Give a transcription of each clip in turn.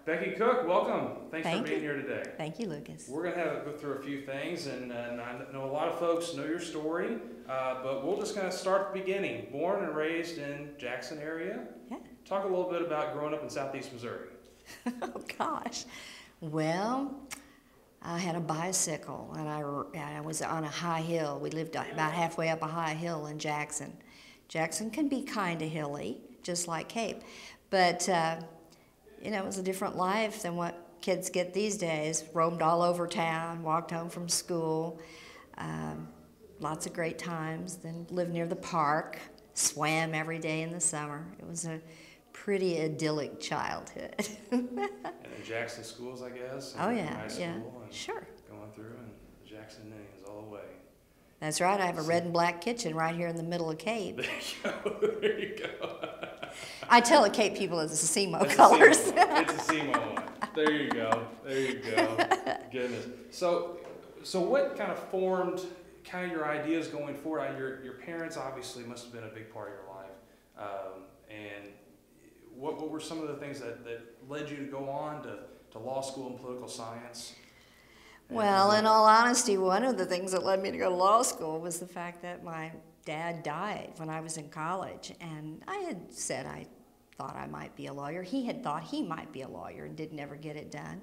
Becky Cook, welcome. Thanks for being here today. Thank you, Lucas. We're going to go through a few things, and I know a lot of folks know your story, but we'll just kind of start at the beginning. Born and raised in Jackson area. Yeah. Talk a little bit about growing up in southeast Missouri. Oh, gosh. Well, I had a bicycle, and I was on a high hill. We lived about halfway up a high hill in Jackson. Jackson can be kind of hilly, just like Cape, but you know, it was a different life than what kids get these days. Roamed all over town, walked home from school, lots of great times. Then lived near the park, swam every day in the summer. It was a pretty idyllic childhood. And in Jackson schools, I guess? Oh, yeah, high school yeah, and sure. Going through, and the Jackson names all the way. That's right. I have a red and black kitchen right here in the middle of Cape. There you go. There you go. I tell the Cape people it's the SEMO colors. It's a SEMO one. There you go. There you go. Goodness. So what kind of formed kind of your ideas going forward? Your parents obviously must have been a big part of your life. And what were some of the things that led you to go on to law school and political science? Well, in all honesty, one of the things that led me to go to law school was the fact that my dad died when I was in college, and I had said I thought I might be a lawyer. He had thought he might be a lawyer and did never get it done.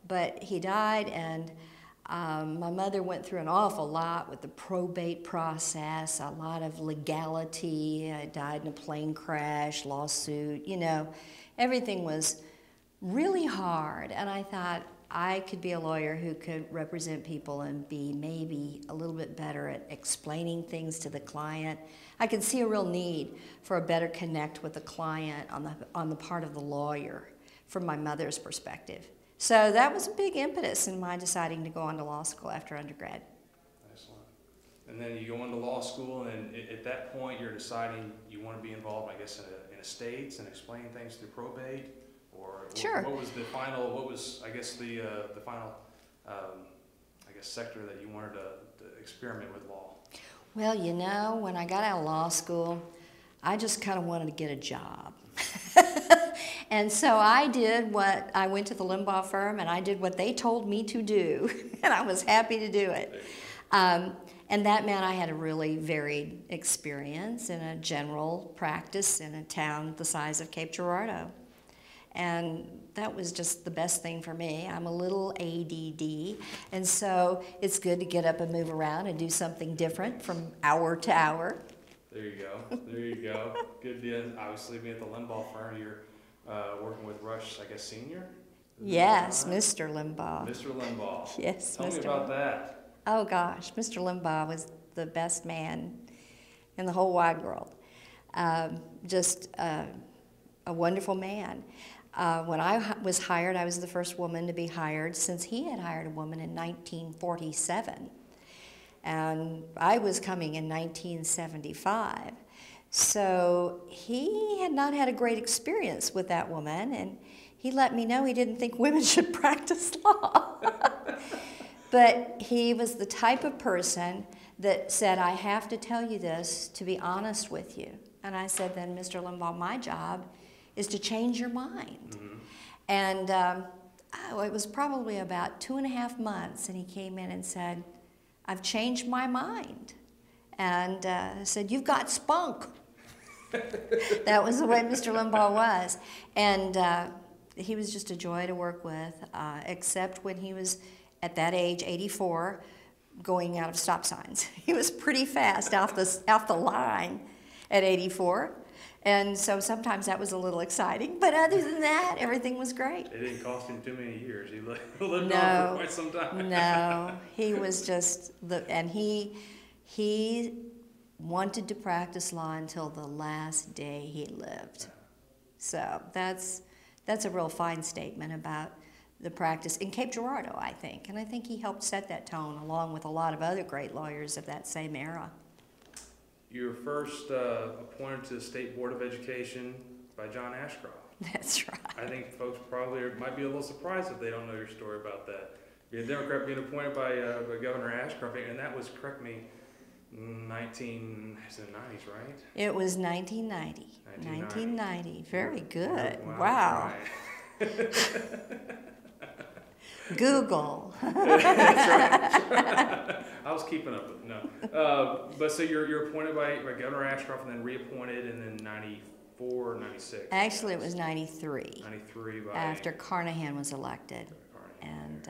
But he died, and my mother went through an awful lot with the probate process, a lot of legality. I died in a plane crash, lawsuit, you know. Everything was really hard, and I thought, I could be a lawyer who could represent people and be maybe a little bit better at explaining things to the client. I could see a real need for a better connect with the client on the part of the lawyer from my mother's perspective. So that was a big impetus in my deciding to go on to law school after undergrad. Excellent. And then you go into law school, and at that point you're deciding you want to be involved, I guess, in estates and explaining things through probate. Or sure. What was the final? What was, I guess, the final, I guess, sector that you wanted to experiment with law? Well, you know, when I got out of law school, I just kind of wanted to get a job, and so I went to the Limbaugh firm, and I did what they told me to do, and I was happy to do it. And that meant I had a really varied experience in a general practice in a town the size of Cape Girardeau. And that was just the best thing for me. I'm a little ADD, and so it's good to get up and move around and do something different from hour to hour. There you go. There you go. Good deal. Obviously, being at the Limbaugh firm, you're working with Rush, I guess, Senior? Yes, Mr. Limbaugh. Mr. Limbaugh. Yes, Tell me about that. Oh, gosh. Mr. Limbaugh was the best man in the whole wide world. Just a wonderful man. When I was hired, I was the first woman to be hired since he had hired a woman in 1947. And I was coming in 1975. So he had not had a great experience with that woman, and he let me know he didn't think women should practice law. But he was the type of person that said, I have to tell you this to be honest with you. And I said, then, Mr. Limbaugh, my job is to change your mind. Mm-hmm. And it was probably about 2.5 months, and he came in and said, I've changed my mind. And said, you've got spunk. That was the way Mr. Limbaugh was. And he was just a joy to work with, except when he was, at that age, 84, going out of stop signs. He was pretty fast off the line at 84. And so sometimes that was a little exciting, but other than that, everything was great. It didn't cost him too many years. He lived on for quite some time. No, he was just and he wanted to practice law until the last day he lived. So that's a real fine statement about the practice in Cape Girardeau, I think. And I think he helped set that tone along with a lot of other great lawyers of that same era. You were first appointed to the State Board of Education by John Ashcroft. That's right. I think folks probably might be a little surprised if they don't know your story about that. Being a Democrat, being appointed by Governor Ashcroft, and that was, correct me, 1990s, right? It was 1990. 1990. Very good. Wow. Wow. Right. Google. That's right. I was keeping up with it. No. But so you're appointed by Governor Ashcroft and then reappointed in then 94, 96? Actually, it was 93. 93 by... After Carnahan was elected. Carnahan.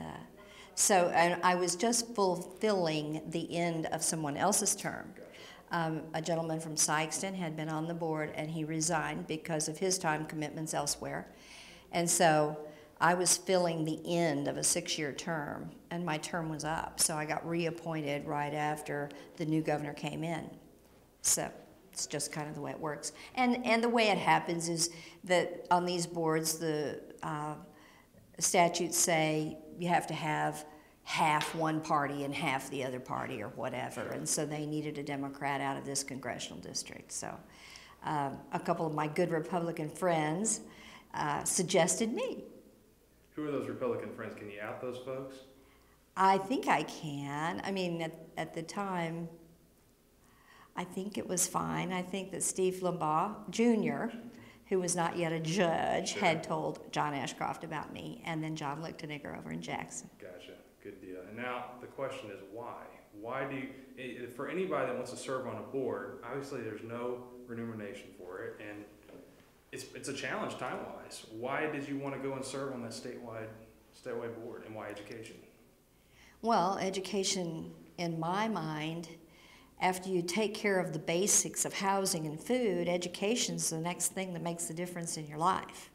And I was just fulfilling the end of someone else's term. Gotcha. A gentleman from Sykeston had been on the board, and he resigned because of his time commitments elsewhere. And so I was filling the end of a 6-year term, and my term was up. So I got reappointed right after the new governor came in. So it's just kind of the way it works. And the way it happens is that on these boards, the statutes say you have to have half one party and half the other party or whatever. And so they needed a Democrat out of this congressional district. So a couple of my good Republican friends suggested me. Who are those Republican friends? Can you out those folks? I think I can. I mean, at the time, I think it was fine. I think that Steve Limbaugh Jr., who was not yet a judge, had told John Ashcroft about me, and then John Lichtenegger over in Jackson. Gotcha. Good deal. And now the question is why? Why do you, for anybody that wants to serve on a board, obviously there's no remuneration for it, and it's a challenge time-wise. Why did you want to go and serve on that statewide board, and why education? Well, education, in my mind, after you take care of the basics of housing and food, education's the next thing that makes the difference in your life.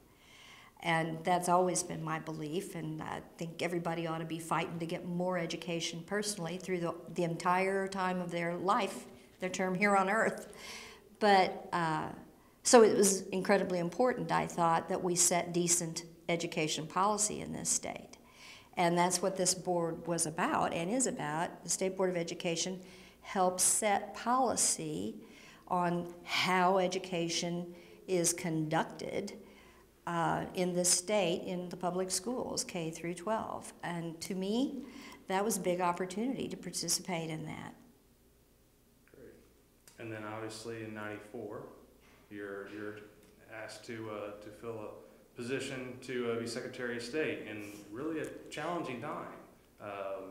And that's always been my belief, and I think everybody ought to be fighting to get more education personally through the entire time of their life, their term here on earth. But so it was incredibly important, I thought, that we set decent education policy in this state. And that's what this board was about and is about. The State Board of Education helps set policy on how education is conducted in this state in the public schools, K through 12. And to me, that was a big opportunity to participate in that. Great. And then obviously in 94, you're asked to fill a position to be Secretary of State in really a challenging time.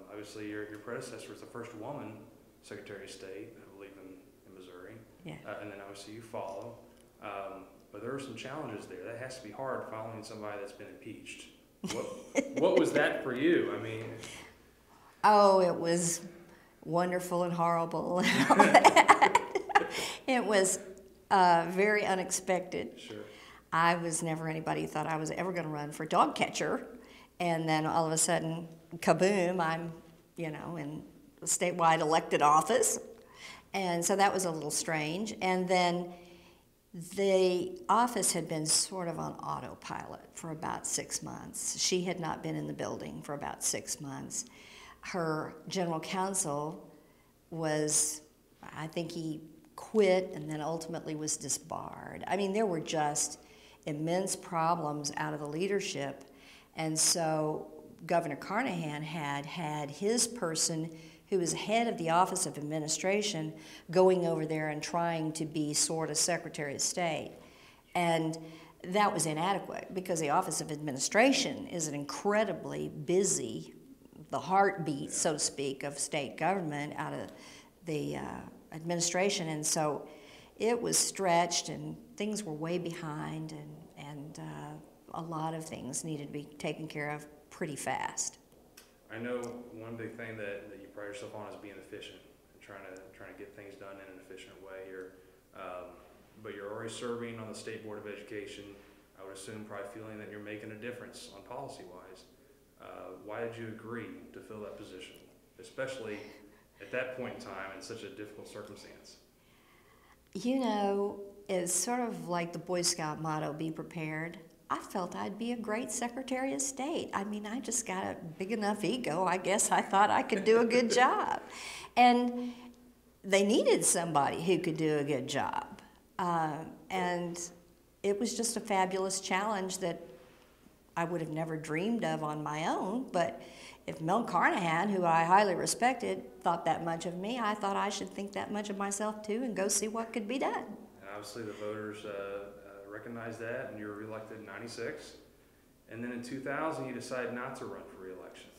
Obviously your predecessor was the first woman Secretary of State, I believe in Missouri. Yeah. And then obviously you follow. But there are some challenges there. That has to be hard following somebody that's been impeached. What was that for you? I mean... Oh, it was wonderful and horrible and all that. It was very unexpected. Sure. I was never anybody who thought I was ever going to run for dog catcher. And then all of a sudden, kaboom, I'm, in a statewide elected office. And so that was a little strange. And then the office had been sort of on autopilot for about 6 months. She had not been in the building for about 6 months. Her general counsel was, I think he quit and then ultimately was disbarred. I mean, there were just immense problems out of the leadership. And so Governor Carnahan had his person who was head of the Office of Administration going over there and trying to be sort of Secretary of State. And that was inadequate because the Office of Administration is an incredibly busy, the heartbeat, so to speak, of state government out of the administration. And so it was stretched and things were way behind and a lot of things needed to be taken care of pretty fast. I know one big thing that you pride yourself on is being efficient and trying to get things done in an efficient way. But you're already serving on the State Board of Education. I would assume probably feeling that you're making a difference on policy-wise. Why did you agree to fill that position, especially at that point in time in such a difficult circumstance? It's sort of like the Boy Scout motto, be prepared. I felt I'd be a great Secretary of State. I mean, I just got a big enough ego. I guess I thought I could do a good job. And they needed somebody who could do a good job. And it was just a fabulous challenge that I would have never dreamed of on my own. But if Mel Carnahan, who I highly respected, thought that much of me, I thought I should think that much of myself too and go see what could be done. And obviously the voters recognized that, and you were reelected in 96. And then in 2000, you decided not to run for re-election.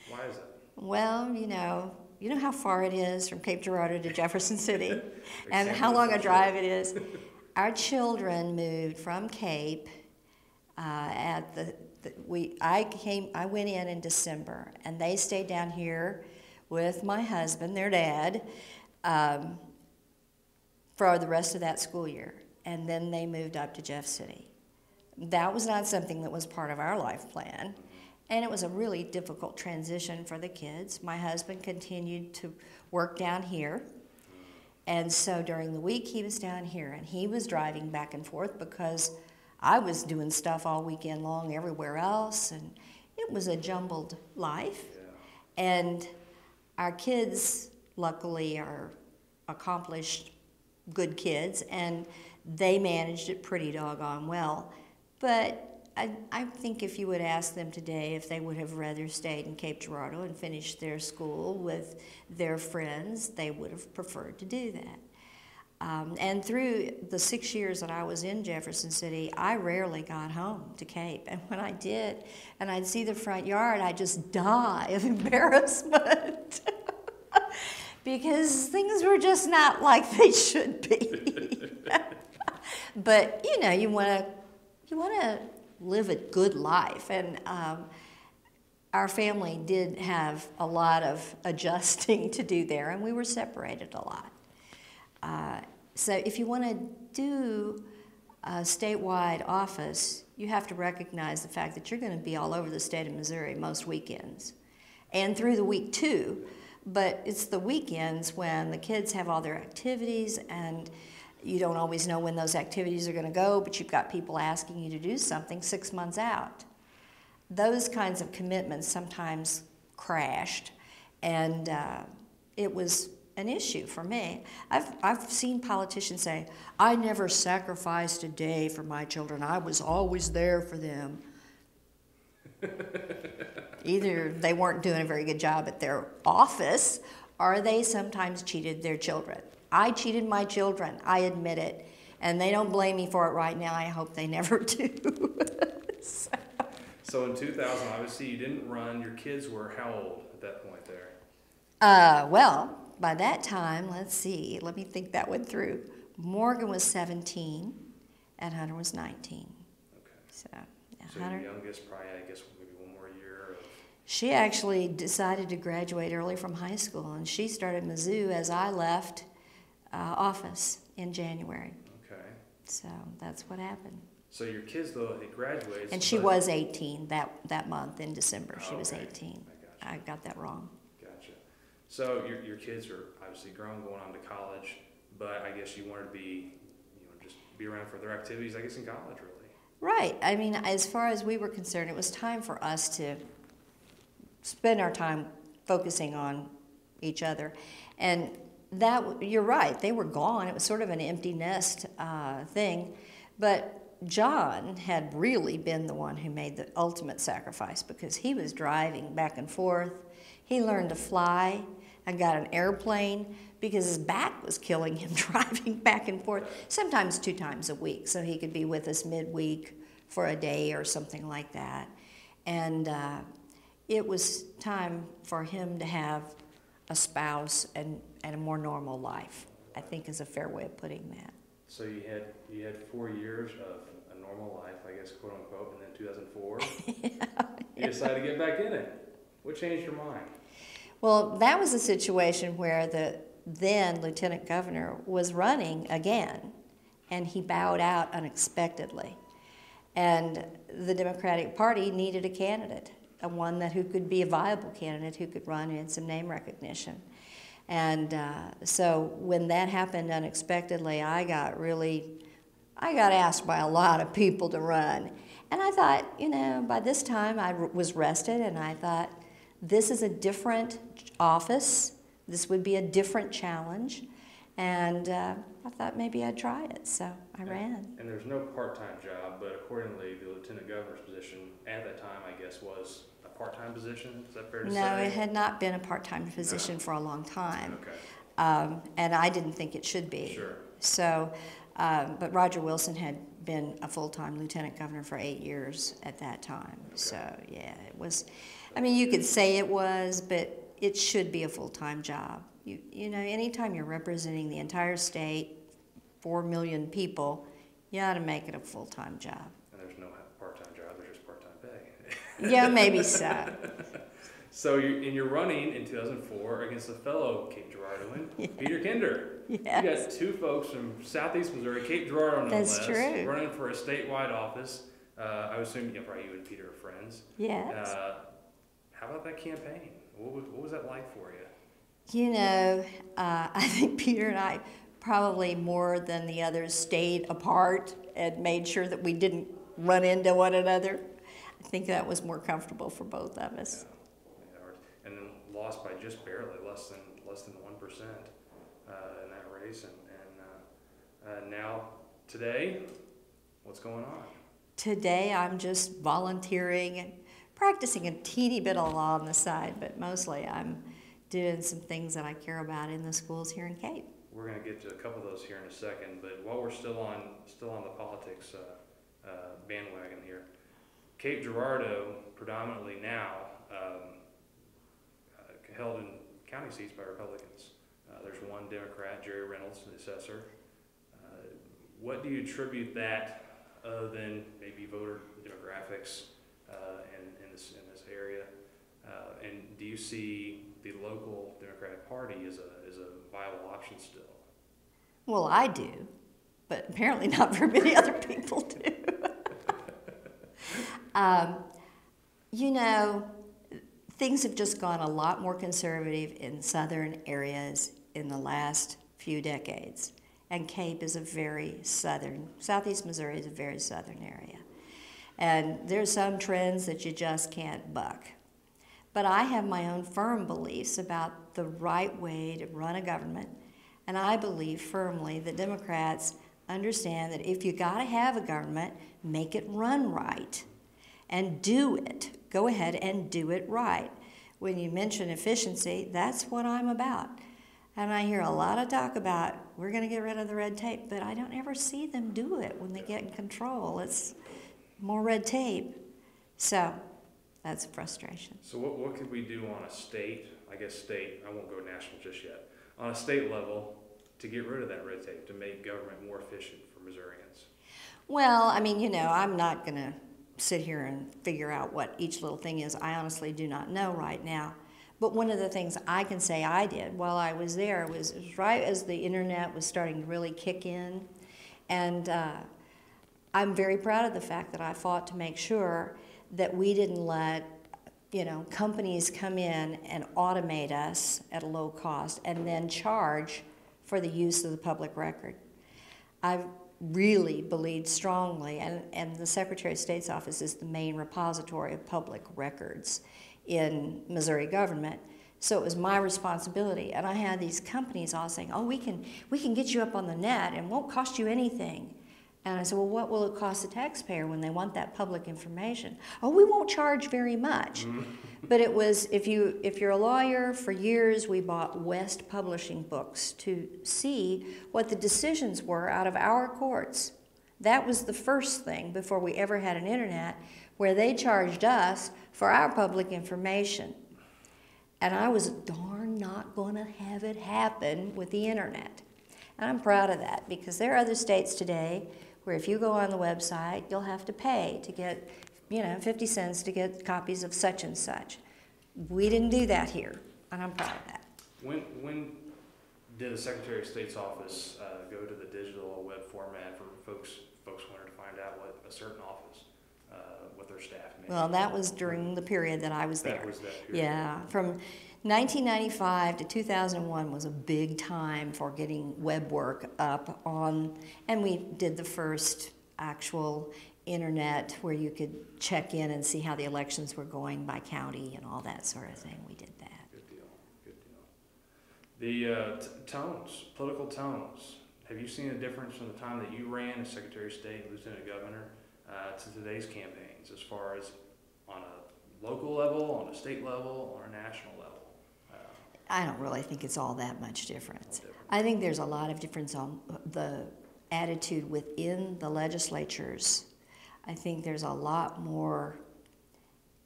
Why is that? Well, you know how far it is from Cape Girardeau to Jefferson City, and San how long a Francisco. drive it is. Our children moved from Cape I went in December, and they stayed down here with my husband, their dad, for the rest of that school year. And then they moved up to Jeff City. That was not something that was part of our life plan. And it was a really difficult transition for the kids. My husband continued to work down here. And so during the week, he was down here, and he was driving back and forth because I was doing stuff all weekend long everywhere else, and it was a jumbled life. Yeah. And our kids, luckily, are accomplished, good kids, and they managed it pretty doggone well. But I think if you would ask them today if they would have rather stayed in Cape Girardeau and finished their school with their friends, they would have preferred to do that. And through the 6 years that I was in Jefferson City, I rarely got home to Cape. And when I did, and I'd see the front yard, I'd just die of embarrassment. Because things were just not like they should be. But, you want to live a good life. And our family did have a lot of adjusting to do there, and we were separated a lot. So if you want to do a statewide office, you have to recognize the fact that you're going to be all over the state of Missouri most weekends, and through the week too. But it's the weekends when the kids have all their activities, and you don't always know when those activities are going to go, but you've got people asking you to do something 6 months out. Those kinds of commitments sometimes crashed, and it was an issue for me. I've seen politicians say, I never sacrificed a day for my children. I was always there for them. Either they weren't doing a very good job at their office, or they sometimes cheated their children. I cheated my children, I admit it, and they don't blame me for it right now. I hope they never do. So in 2000, obviously you didn't run. Your kids were how old at that point there? Well, by that time, let's see, let me think that one through. Morgan was 17, and Hunter was 19. Okay. So Hunter, your youngest probably, I guess, maybe one more year of... She actually decided to graduate early from high school, and she started Mizzou as I left office in January. Okay. So that's what happened. So your kids, though, they graduated. And she was 18 that month in December. She was 18. I got that wrong. Gotcha. So your kids are obviously grown, going on to college, but I guess you wanted to be, just be around for their activities, I guess, in college, really. Right. I mean, as far as we were concerned, it was time for us to spend our time focusing on each other. And that, you're right, they were gone. It was sort of an empty nest thing. But John had really been the one who made the ultimate sacrifice because he was driving back and forth. He learned to fly and got an airplane because his back was killing him driving back and forth, sometimes 2 times a week, so he could be with us midweek for a day or something like that. And it was time for him to have a spouse and a more normal life, I think is a fair way of putting that. So you had 4 years of a normal life, I guess, quote unquote, and then 2004, you decided to get back in it. What changed your mind? Well, that was a situation where the then Lieutenant Governor was running again, and he bowed out unexpectedly. And the Democratic Party needed a candidate, one who could be a viable candidate, who could run in some name recognition. And so when that happened unexpectedly, I got asked by a lot of people to run. And I thought, by this time I was rested, and I thought, this is a different office. This would be a different challenge. And I thought maybe I'd try it, so I ran. And there's no part-time job, but accordingly, the Lieutenant Governor's position at that time, I guess, was a part-time position? Is that fair to say? No, it had not been a part-time position for a long time. Okay. And I didn't think it should be. Sure. So, but Roger Wilson had been a full-time lieutenant governor for 8 years at that time. Okay. So, yeah, it was, I mean, you could say it was, but it should be a full-time job. You know, anytime you're representing the entire state, 4 million people, you ought to make it a full-time job. And there's no part-time job, there's just part-time pay. Yeah, maybe so. So you're running in 2004 against a fellow Cape Girardean, Yeah. Peter Kinder. Yes. You got two folks from southeast Missouri, Cape Girardeau no That's less, true. running for a statewide office. I would assume probably you and Peter are friends. Yes. How about that campaign? What was that like for you? You know, I think Peter and I probably more than the others stayed apart and made sure that we didn't run into one another. I think that was more comfortable for both of us. Yeah. And then lost by just barely, less than 1% in that race. And now today, what's going on? Today I'm just volunteering and practicing a teeny bit of law on the side, but mostly I'm doing some things that I care about in the schools here in Cape. We're going to get to a couple of those here in a second, but while we're still on the politics bandwagon here, Cape Girardeau predominantly now held in county seats by Republicans. There's one Democrat, Jerry Reynolds, the assessor. What do you attribute that, other than maybe voter demographics in this area? And do you see the local Democratic Party as a viable option still? Well, I do, but apparently not very many other people do. You know, things have just gone a lot more conservative in southern areas in the last few decades. And Cape is a very southern, southeast Missouri is a very southern area. And there's some trends that you just can't buck. But I have my own firm beliefs about the right way to run a government. And I believe firmly that Democrats understand that if you gotta have a government, make it run right. And do it. Go ahead and do it right. When you mention efficiency, that's what I'm about. And I hear a lot of talk about, we're going to get rid of the red tape, but I don't ever see them do it when they get in control. It's more red tape. So that's a frustration. So what could we do on a state, I won't go national just yet, on a state level to get rid of that red tape, to make government more efficient for Missourians? Well, I mean, you know, I'm not going to sit here and figure out what each little thing is. I honestly do not know right now. But one of the things I can say I did while I was there was right as the internet was starting to really kick in. And I'm very proud of the fact that I fought to make sure that we didn't let, you know, companies come in and automate us at a low cost and then charge for the use of the public record. I've really believed strongly, and the Secretary of State's office is the main repository of public records in Missouri government. So it was my responsibility. And I had these companies all saying, oh, we can get you up on the net and it won't cost you anything. And I said, well, what will it cost the taxpayer when they want that public information? Oh, we won't charge very much. But it was, if you're a lawyer, for years we bought West Publishing books to see what the decisions were out of our courts. That was the first thing before we ever had an internet, where they charged us for our public information. And I was darn not going to have it happen with the internet. And I'm proud of that, because there are other states today where if you go on the website, you'll have to pay to get, 50 cents to get copies of such and such. We didn't do that here, and I'm proud of that. When did the Secretary of State's office go to the digital web format for folks wanted to find out what a certain office, what their staff made? Well, that was during the period that I was there. That was that period. Yeah, from 1995 to 2001 was a big time for getting web work up on, and we did the first actual internet where you could check in and see how the elections were going by county and all that sort of thing. We did that. Good deal. The tones, political tones. Have you seen a difference from the time that you ran as Secretary of State and Lieutenant Governor to today's campaigns, as far as on a local level, on a state level, or a national level? I don't really think it's all that much difference. I think there's a lot of difference on the attitude within the legislatures, I think there's a lot more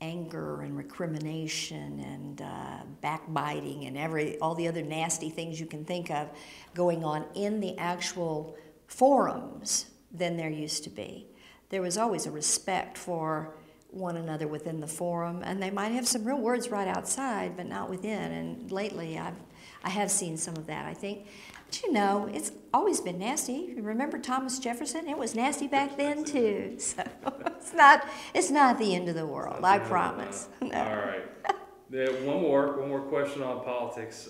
anger and recrimination and backbiting and all the other nasty things you can think of going on in the actual forums than there used to be. There was always a respect for one another within the forum, and they might have some real words right outside, but not within. And lately, I have seen some of that, I think. But you know, it's always been nasty. You remember Thomas Jefferson? It was nasty back then too. So it's not the end of the world, I promise. No. All right. One more question on politics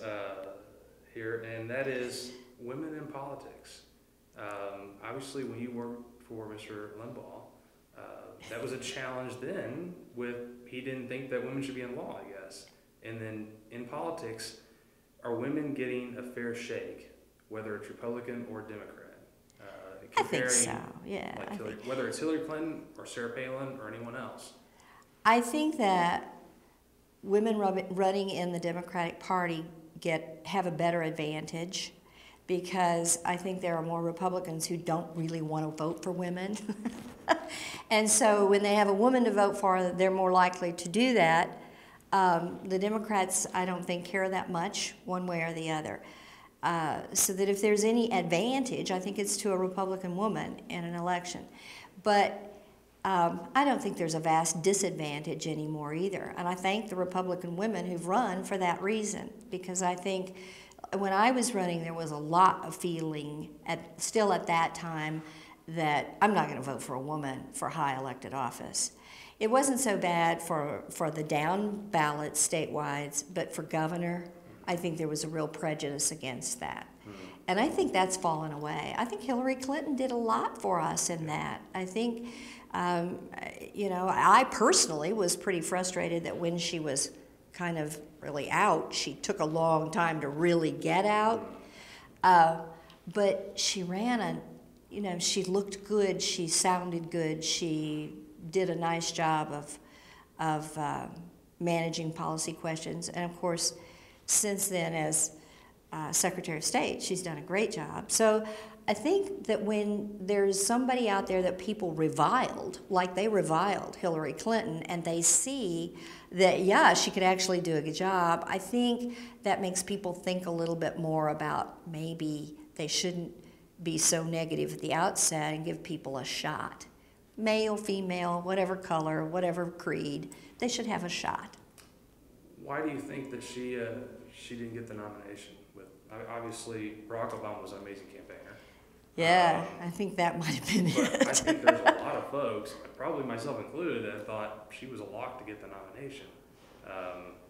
here, and that is women in politics. Obviously, when you worked for Mr. Limbaugh, that was a challenge then. He didn't think that women should be in law, I guess. And then in politics, are women getting a fair shake, whether it's Republican or Democrat? I think so. Yeah. Whether it's Hillary Clinton or Sarah Palin or anyone else. I think that women running in the Democratic Party have a better advantage, because I think there are more Republicans who don't really want to vote for women. And so when they have a woman to vote for, they're more likely to do that. The Democrats, I don't think, care that much one way or the other. So that if there's any advantage, I think it's to a Republican woman in an election. But I don't think there's a vast disadvantage anymore either. And I thank the Republican women who've run for that reason, because I think when I was running, there was a lot of feeling, still at that time, that I'm not going to vote for a woman for high elected office. It wasn't so bad for the down ballot statewide, but for governor, I think there was a real prejudice against that. And I think that's fallen away. I think Hillary Clinton did a lot for us in that. I think, I personally was pretty frustrated that when she was kind of really out, she took a long time to really get out. But she ran she looked good, she sounded good, she did a nice job of managing policy questions. And of course, since then, as Secretary of State, she's done a great job. So I think that when there's somebody out there that people reviled, like they reviled Hillary Clinton, and they see that, yeah, she could actually do a good job, I think that makes people think a little bit more about maybe they shouldn't be so negative at the outset and give people a shot. Male, female, whatever color, whatever creed, they should have a shot. Why do you think that she didn't get the nomination? Obviously, Barack Obama was an amazing campaigner. Yeah, I think that might have been it. I think there's a lot of folks, probably myself included, that thought she was a lock to get the nomination.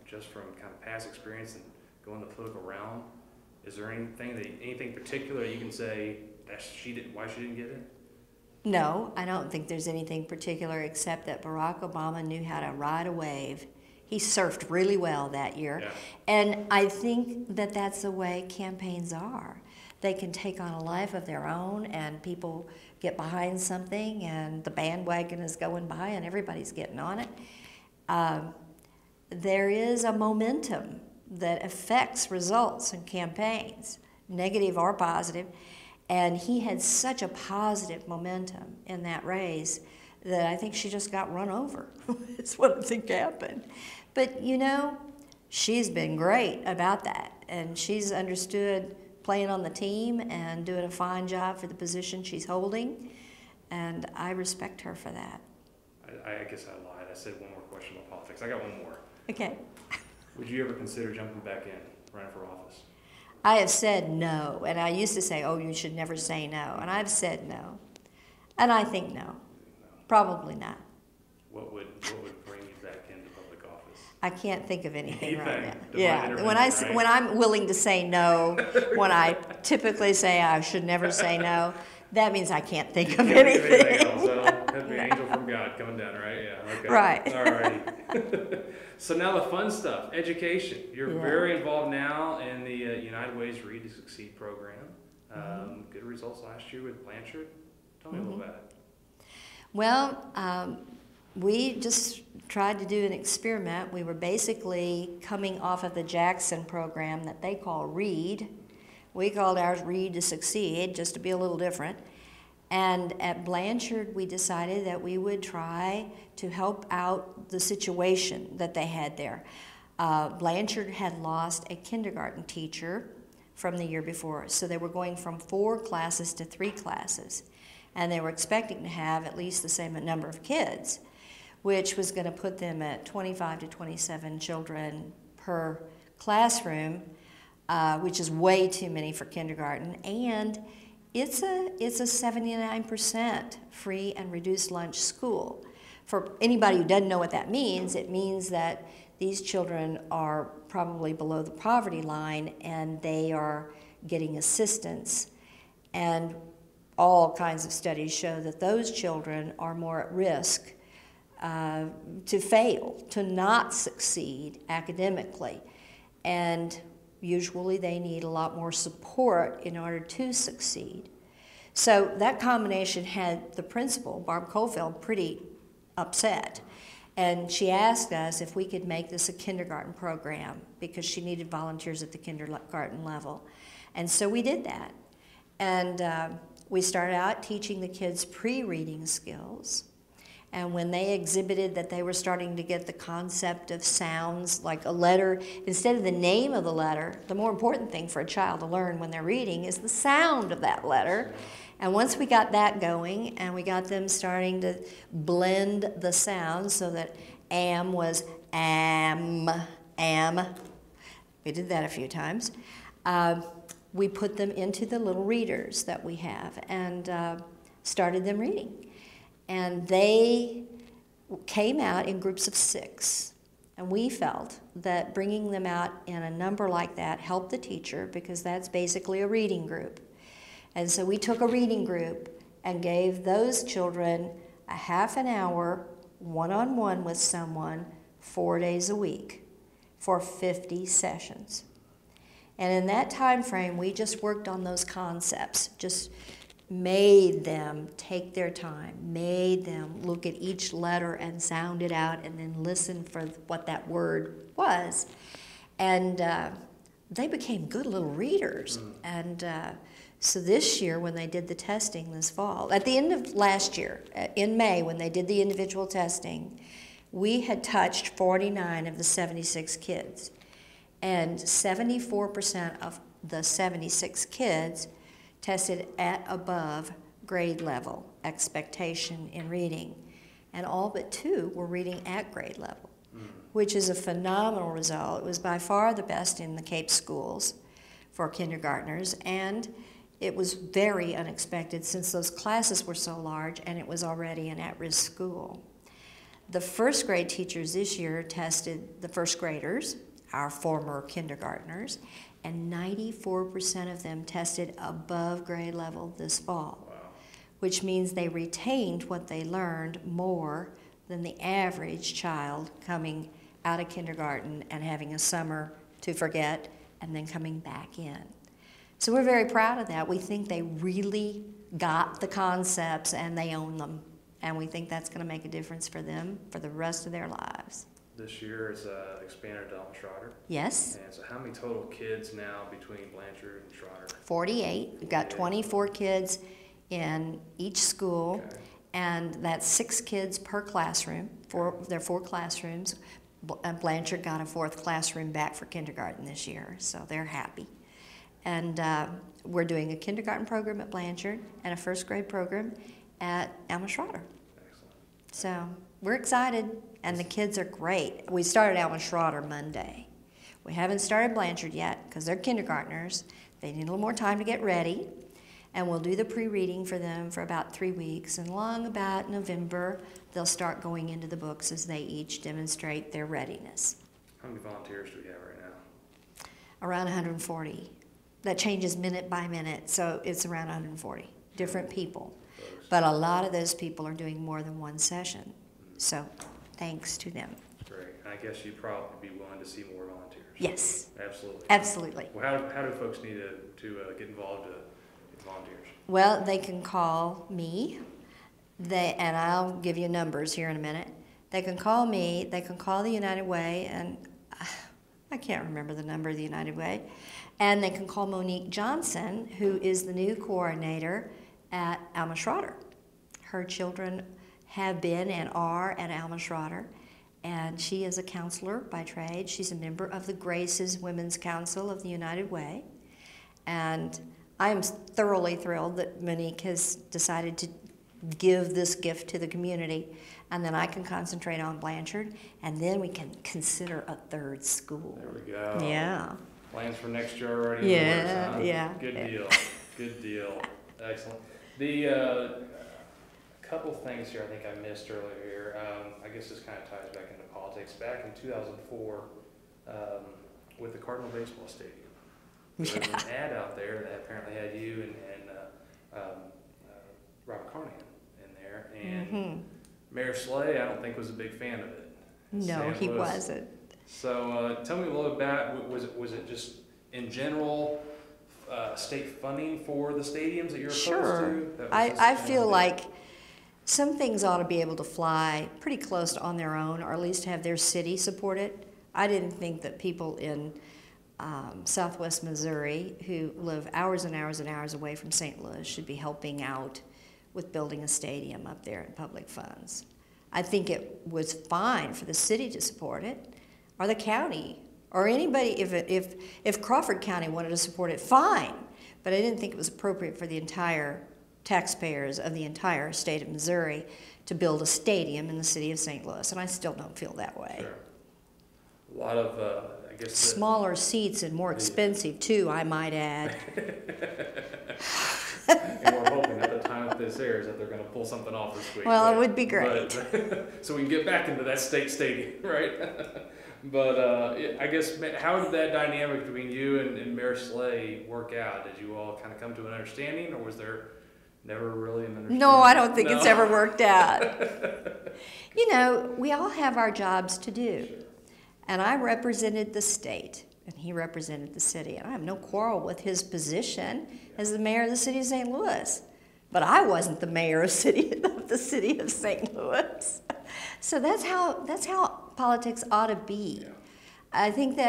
Just from kind of past experience and going the political realm. Is there anything particular you can say that why she didn't get it? No, I don't think there's anything particular, except that Barack Obama knew how to ride a wave. He surfed really well that year. Yeah. And I think that that's the way campaigns are. They can take on a life of their own, and people get behind something, and the bandwagon is going by, and everybody's getting on it. There is a momentum that affects results in campaigns, negative or positive, and he had such a positive momentum in that race that I think she just got run over. That's what I think happened. But she's been great about that, and she's understood playing on the team and doing a fine job for the position she's holding, and I respect her for that. I guess I lied. I said one more question about politics. I got one more. Okay. Would you ever consider jumping back in, running for office? I have said no, and I used to say, oh, you should never say no, and I've said no. And I think no. Probably not. What would bring you back into public office? I can't think of anything right now. Yeah, when I'm willing to say no, when I typically say I should never say no, that means I can't think of anything. So that'd be an angel from God coming down, right? Yeah. Okay. Right. All righty. So now the fun stuff, education. You're very involved now in the United Ways Read to Succeed program. Good results last year with Blanchard. Tell me a little about it. Well, we just tried to do an experiment. We were basically coming off of the Jackson program that they call READ. We called ours Read to Succeed, just to be a little different. And at Blanchard, we decided that we would try to help out the situation that they had there. Blanchard had lost a kindergarten teacher from the year before, so they were going from 4 classes to 3 classes. And they were expecting to have at least the same number of kids, which was going to put them at 25 to 27 children per classroom, which is way too many for kindergarten. And it's a 79% free and reduced lunch school. For anybody who doesn't know what that means, it means that these children are probably below the poverty line and they are getting assistance. And all kinds of studies show that those children are more at risk to fail, to not succeed academically. And usually they need a lot more support in order to succeed. So that combination had the principal, Barb Colfield, pretty upset. And she asked us if we could make this a kindergarten program because she needed volunteers at the kindergarten level. And so we did that. And we started out teaching the kids pre-reading skills. And when they exhibited that they were starting to get the concept of sounds, like a letter, instead of the name of the letter, the more important thing for a child to learn when they're reading is the sound of that letter. And once we got that going and we got them starting to blend the sounds so that am was am, we did that a few times, we put them into the little readers that we have and started them reading. And they came out in groups of 6. And we felt that bringing them out in a number like that helped the teacher because that's basically a reading group. And so we took a reading group and gave those children a half an hour one-on-one with someone 4 days a week for 50 sessions. And in that time frame, we just worked on those concepts, just made them take their time, made them look at each letter and sound it out and then listen for what that word was. And they became good little readers. And so this year when they did the testing this fall, at the end of last year, in May when they did the individual testing, we had touched 49 of the 76 kids. And 74% of the 76 kids tested at above grade level expectation in reading. And all but 2 were reading at grade level, which is a phenomenal result. It was by far the best in the Cape schools for kindergartners, and it was very unexpected since those classes were so large and it was already an at-risk school. The first grade teachers this year tested the first graders, our former kindergartners, and 94% of them tested above grade level this fall, which means they retained what they learned more than the average child coming out of kindergarten and having a summer to forget and then coming back in. So we're very proud of that. We think they really got the concepts and they own them, and we think that's going to make a difference for them for the rest of their lives. This year is expanded to Schroeder. Yes. And so how many total kids now between Blanchard and Schroeder? 48. We've got 24 kids in each school, Okay. and that's 6 kids per classroom. There are 4 classrooms. Blanchard got a 4th classroom back for kindergarten this year, so they're happy. And we're doing a kindergarten program at Blanchard and a 1st grade program at Schroeder. Excellent. So we're excited, and the kids are great. We started Schroeder Monday. We haven't started Blanchard yet because they're kindergartners. They need a little more time to get ready, and we'll do the pre-reading for them for about 3 weeks, and along about November, they'll start going into the books as they each demonstrate their readiness. How many volunteers do we have right now? Around 140. That changes minute by minute, so it's around 140 different people. But a lot of those people are doing more than one session, so thanks to them. Great. I guess you'd probably be willing to see more volunteers. Yes. Absolutely. Absolutely. Well, how do folks need to get involved to get volunteers? Well, they can call me, and I'll give you numbers here in a minute. They can call me, they can call the United Way, and I can't remember the number of the United Way, and they can call Monique Johnson, who is the new coordinator at Alma Schroeder. Her children have been and are at Alma Schroeder, and she is a counselor by trade. She's a member of the Graces Women's Council of the United Way, and I am thoroughly thrilled that Monique has decided to give this gift to the community, and then I can concentrate on Blanchard, and then we can consider a third school. There we go. Yeah. Plans for next year already in the works, huh? Yeah. Good deal. Good deal. Excellent. The couple things here I think I missed earlier here. I guess this kind of ties back into politics. Back in 2004, with the Cardinal Baseball Stadium, there was an ad out there that apparently had you and Robert Carnahan in there, and Mayor Slay, I don't think was a big fan of it. No, he wasn't. So tell me a little about, was it just in general state funding for the stadiums that you're opposed to? Sure. I feel like some things ought to be able to fly pretty close to on their own, or at least have their city support it. I didn't think that people in southwest Missouri who live hours and hours and hours away from St. Louis should be helping out with building a stadium up there in public funds. I think it was fine for the city to support it, or the county, or anybody. If Crawford County wanted to support it, fine. But I didn't think it was appropriate for the entire taxpayers of the entire state of Missouri to build a stadium in the city of St. Louis, and I still don't feel that way. Sure. A lot of, I guess... Smaller seats and more expensive, too, I might add. And we're hoping at the time that this airs that they're going to pull something off this week. Well, it would be great. So we can get back into that state stadium, right? But I guess, how did that dynamic between you and Mayor Slay work out? Did you all kind of come to an understanding, or was there never really an understanding? No, I don't think it's ever worked out. You know, we all have our jobs to do. Sure. And I represented the state, and he represented the city. And I have no quarrel with his position as the mayor of the city of St. Louis. But I wasn't the mayor of the city of St. Louis. So that's how politics ought to be. Yeah. I think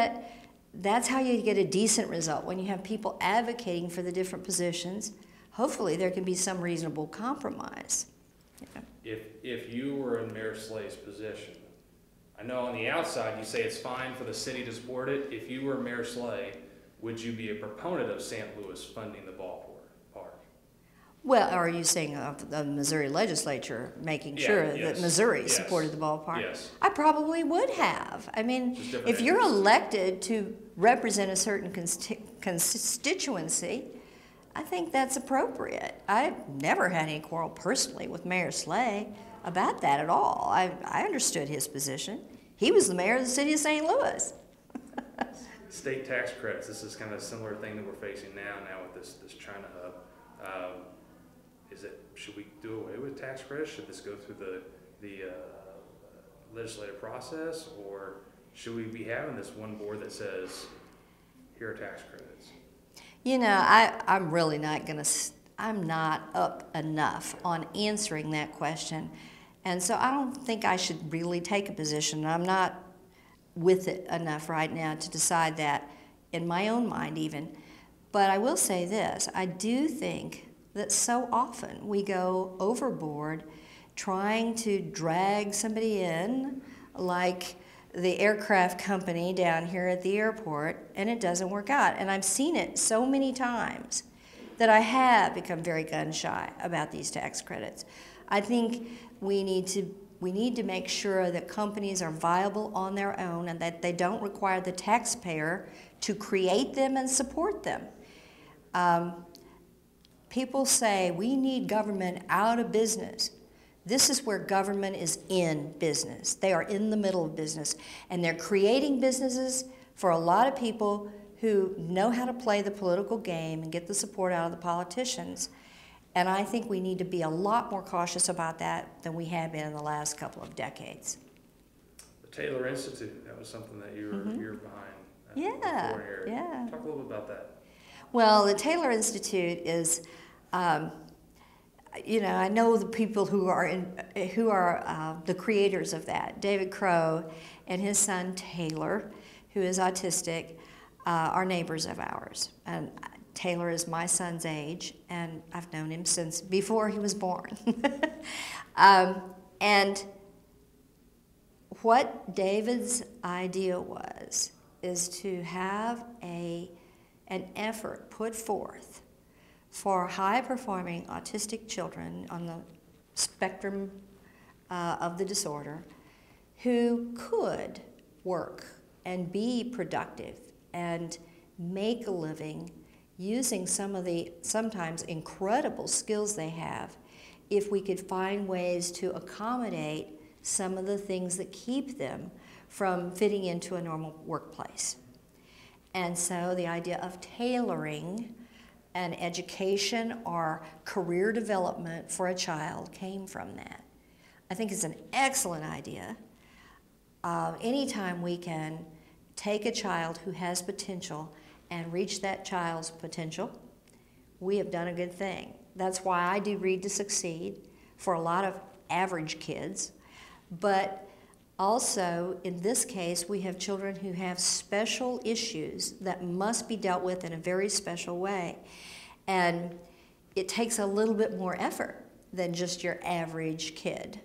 that's how you get a decent result, when you have people advocating for the different positions. Hopefully there can be some reasonable compromise. Yeah. If you were in Mayor Slay's position, I know on the outside you say it's fine for the city to support it. If you were Mayor Slay, would you be a proponent of St. Louis funding the ballpark? Well, are you saying of the Missouri legislature making sure that Missouri supported the ballpark? Yes. I probably would have. I mean, if you're elected to represent a certain constituency, I think that's appropriate. I've never had any quarrel personally with Mayor Slay about that at all. I understood his position. He was the mayor of the city of St. Louis. State tax credits. This is kind of a similar thing that we're facing now with this China hub. Should we do away with tax credits? Should this go through the legislative process, or should we be having this one board that says, here are tax credits? You know, I'm really not going to. I'm not up enough on answering that question. And so I don't think I should really take a position. I'm not with it enough right now to decide that in my own mind even. But I will say this, I do think that so often we go overboard trying to drag somebody in, like the aircraft company down here at the airport, and it doesn't work out. And I've seen it so many times that I have become very gun-shy about these tax credits. I think we need to make sure that companies are viable on their own and that they don't require the taxpayer to create them and support them. People say we need government out of business. This is where government is in business. They are in the middle of business, and they're creating businesses for a lot of people who know how to play the political game and get the support out of the politicians. And I think we need to be a lot more cautious about that than we have been in the last couple of decades. The Taylor Institute, that was something that you're behind. Yeah. Talk a little bit about that. Well, the Taylor Institute is, you know, I know the people who are the creators of that. David Crow and his son Taylor, who is autistic, are neighbors of ours. And Taylor is my son's age, and I've known him since before he was born. And what David's idea is to have an effort put forth for high-performing autistic children on the spectrum of the disorder who could work and be productive and make a living using some of the sometimes incredible skills they have, if we could find ways to accommodate some of the things that keep them from fitting into a normal workplace. And so the idea of tailoring an education or career development for a child came from that. I think it's an excellent idea. Anytime we can take a child who has potential and reach that child's potential, we have done a good thing. That's why I do Read to Succeed for a lot of average kids. But also, in this case, we have children who have special issues that must be dealt with in a very special way. And it takes a little bit more effort than just your average kid.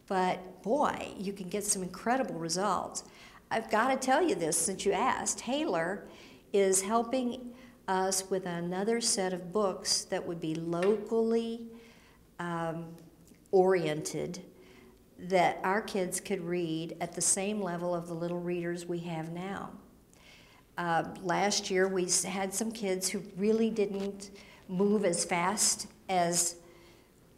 But boy, you can get some incredible results. I've got to tell you this since you asked. Taylor is helping us with another set of books that would be locally oriented, that our kids could read at the same level of the little readers we have now. Last year we had some kids who really didn't move as fast as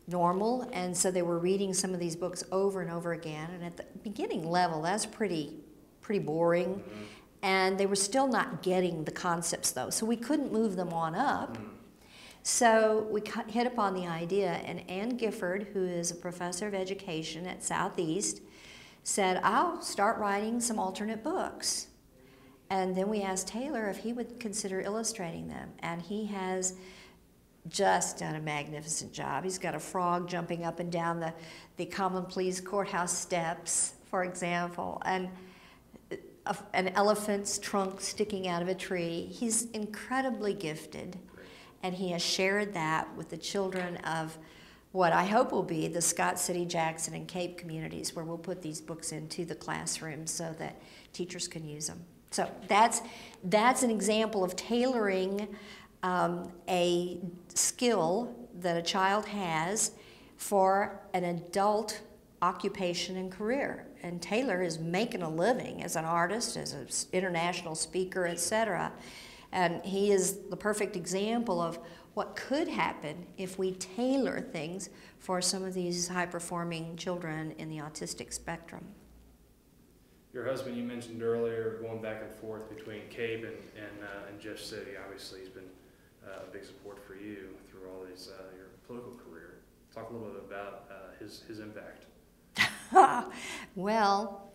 normal, and so they were reading some of these books over and over again, and at the beginning level that's pretty boring. Mm-hmm. And they were still not getting the concepts though, so we couldn't move them on up. Mm-hmm. So we hit upon the idea, and Ann Gifford, who is a professor of education at Southeast, said, I'll start writing some alternate books. And then we asked Taylor if he would consider illustrating them, and he has just done a magnificent job. He's got a frog jumping up and down the Common Pleas courthouse steps, for example, and an elephant's trunk sticking out of a tree. He's incredibly gifted. And he has shared that with the children of what I hope will be the Scott City, Jackson, and Cape communities, where we'll put these books into the classrooms so that teachers can use them. So that's an example of tailoring a skill that a child has for an adult occupation and career. And Taylor is making a living as an artist, as an international speaker, etc. And he is the perfect example of what could happen if we tailor things for some of these high-performing children in the autistic spectrum. Your husband, you mentioned earlier, going back and forth between Cape and Jeff City. Obviously, he's been a big support for you through all these your political career. Talk a little bit about his impact. Well,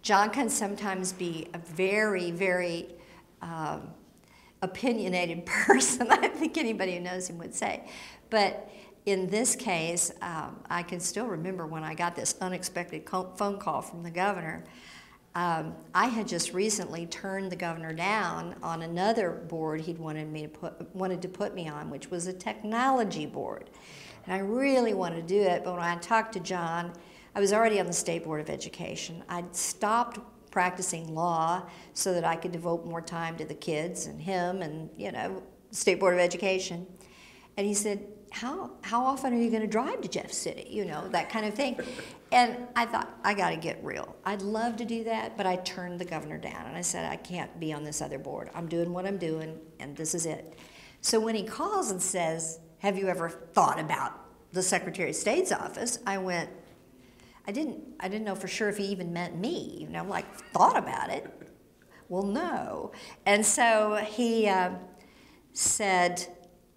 John can sometimes be a very, very opinionated person. I think anybody who knows him would say. But in this case, I can still remember when I got this unexpected phone call from the governor. I had just recently turned the governor down on another board he'd wanted to put me on, which was a technology board. And I really wanted to do it, but when I talked to John, I was already on the State Board of Education. I'd stopped practicing law so that I could devote more time to the kids and him and, State Board of Education. And he said, how often are you going to drive to Jeff City? That kind of thing. And I thought, I got to get real. I'd love to do that, but I turned the governor down. And I said, I can't be on this other board. I'm doing what I'm doing, and this is it. So when he calls and says, have you ever thought about the Secretary of State's office? I went, I didn't know for sure if he even meant me. Thought about it. Well, no. And so he said,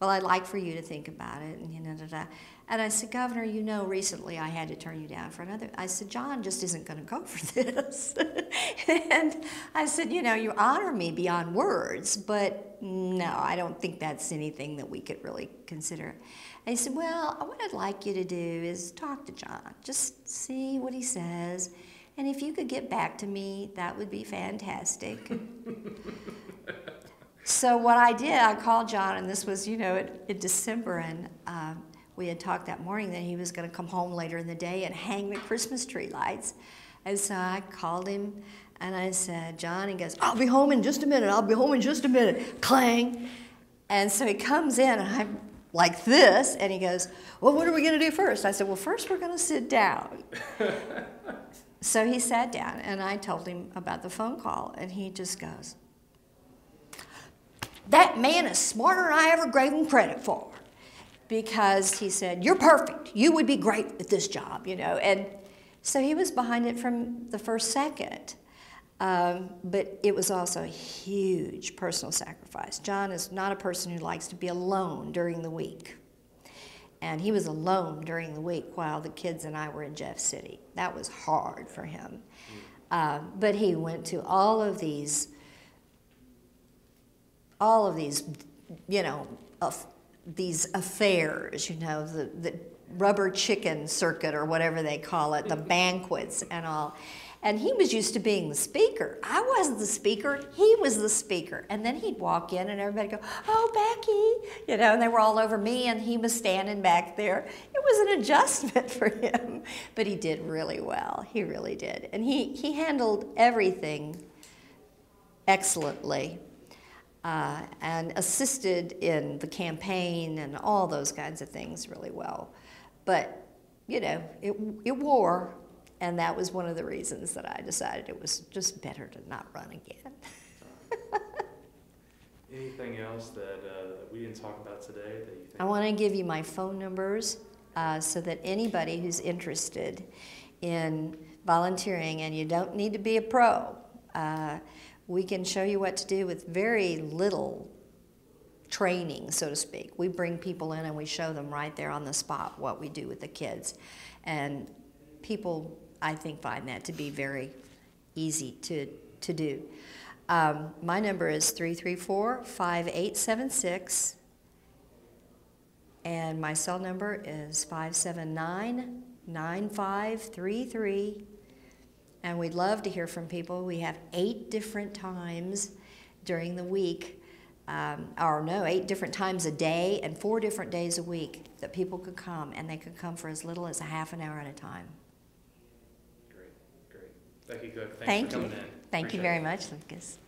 well, I'd like for you to think about it. And I said, Governor, recently I had to turn you down for another. I said, John just isn't going to go for this. And I said, you honor me beyond words, but no, I don't think that's anything that we could really consider. And he said, well, what I'd like you to do is talk to John. Just see what he says. And if you could get back to me, that would be fantastic. So what I did, I called John, and this was, you know, in December, and we had talked that morning that he was going to come home later in the day and hang the Christmas tree lights. And so I called him, and I said, John, he goes, I'll be home in just a minute, I'll be home in just a minute, clang. And so he comes in, and I'm like this, and he goes, well, what are we going to do first? I said, well, first we're going to sit down. So he sat down, and I told him about the phone call, and he just goes, that man is smarter than I ever gave him credit for. Because he said, you're perfect. You would be great at this job, you know. And so he was behind it from the first second. But it was also a huge personal sacrifice. John is not a person who likes to be alone during the week. And he was alone during the week while the kids and I were in Jeff City. That was hard for him. But he went to all of these, you know, these affairs, you know, the rubber chicken circuit or whatever they call it, the banquets and all. And he was used to being the speaker. I wasn't the speaker, he was the speaker. And then he'd walk in and everybody go, oh, Bekki, you know, and they were all over me and he was standing back there. It was an adjustment for him, but he did really well. He really did. And he handled everything excellently. And assisted in the campaign and all those kinds of things really well. But, you know, it wore, and that was one of the reasons that I decided it was just better to not run again. Anything else that we didn't talk about today that you think? I want to give you my phone numbers so that anybody who's interested in volunteering, and you don't need to be a pro, we can show you what to do with very little training, so to speak. We bring people in and we show them right there on the spot what we do with the kids. And people, I think, find that to be very easy to do. My number is 334-5876, and my cell number is 579-9533. And we'd love to hear from people. We have 8 different times during the week, 8 different times a day and 4 different days a week that people could come, and they could come for as little as a half an hour at a time. Great, great. Bekki Cook, thanks for coming in. Thank you very much, Lucas.